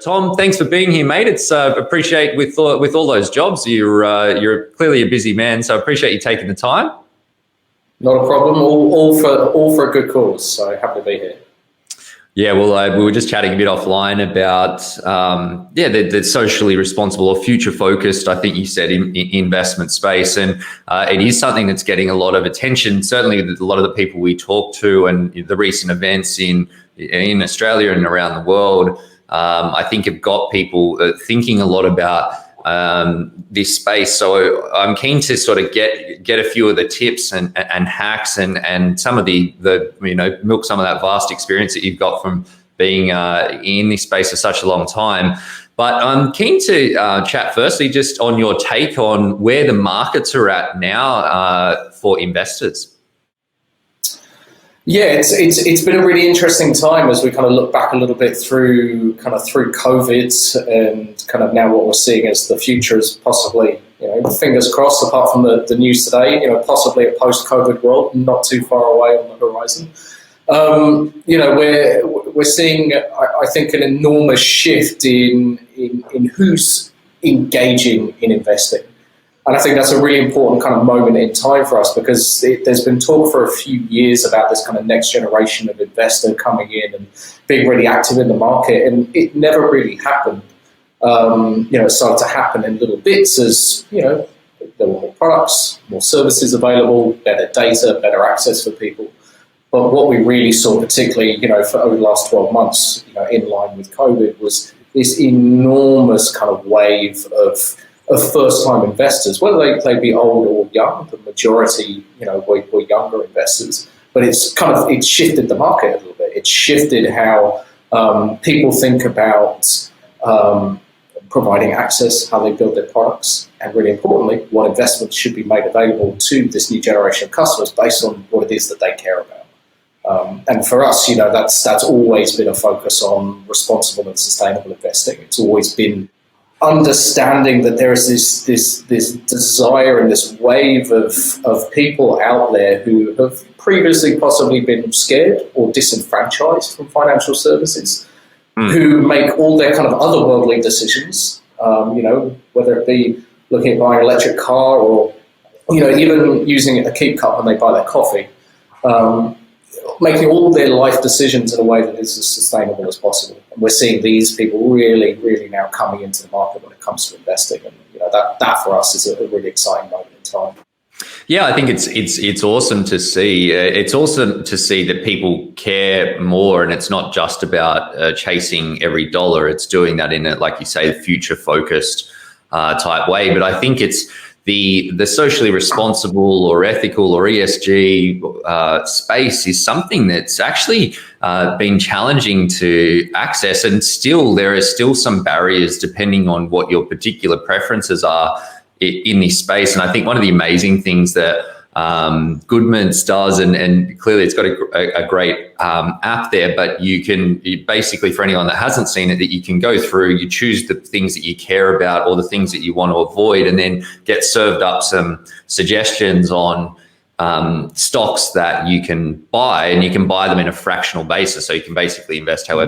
Tom, thanks for being here, mate. It's appreciate with all those jobs. You're clearly a busy man, so I appreciate you taking the time. Not a problem. All for a good cause. So happy to be here. Yeah, well, we were just chatting a bit offline about the socially responsible or future focused, I think you said, in investment space, and it is something that's getting a lot of attention. Certainly, with a lot of the people we talk to, and the recent events in Australia and around the world, I think have got people thinking a lot about this space. So I'm keen to sort of get a few of the tips and hacks and some of the milk some of that vast experience that you've got from being in this space for such a long time. But I'm keen to chat firstly just on your take on where the markets are at now for investors. Yeah, it's been a really interesting time as we kind of look back a little bit through COVID and kind of now what we're seeing as the future is possibly, fingers crossed, apart from the news today, possibly a post-COVID world not too far away on the horizon. We're seeing, I think, an enormous shift in who's engaging in investing. And I think that's a really important kind of moment in time for us, because there's been talk for a few years about this kind of next generation of investor coming in and being really active in the market, and it never really happened. It started to happen in little bits as, there were more products, more services available, better data, better access for people. But what we really saw, particularly, for over the last 12 months, in line with COVID, was this enormous kind of wave of first-time investors, whether they be old or young. The majority, were younger investors. But it's shifted the market a little bit. It's shifted how people think about providing access, how they build their products, and really importantly, what investments should be made available to this new generation of customers based on what it is that they care about. And for us, that's always been a focus on responsible and sustainable investing. It's always been understanding that there is this desire and this wave of people out there who have previously possibly been scared or disenfranchised from financial services, who make all their kind of otherworldly decisions, whether it be looking at buying an electric car or, even using a Keep Cup when they buy their coffee, making all their life decisions in a way that is as sustainable as possible. And we're seeing these people really, really now coming into the market when it comes to investing. And that for us is a really exciting moment in time. Yeah, I think it's awesome to see. It's awesome to see that people care more, and it's not just about chasing every dollar. It's doing that in a, like you say, future focused type way. But I think it's the socially responsible or ethical or ESG space is something that's actually been challenging to access, and there are still some barriers depending on what your particular preferences are in this space. And I think one of the amazing things that Goodman's does, and clearly it's got a great app there, but you basically, for anyone that hasn't seen it, that you can go through, you choose the things that you care about or the things that you want to avoid, and then get served up some suggestions on stocks that you can buy, and you can buy them in a fractional basis. So you can basically invest however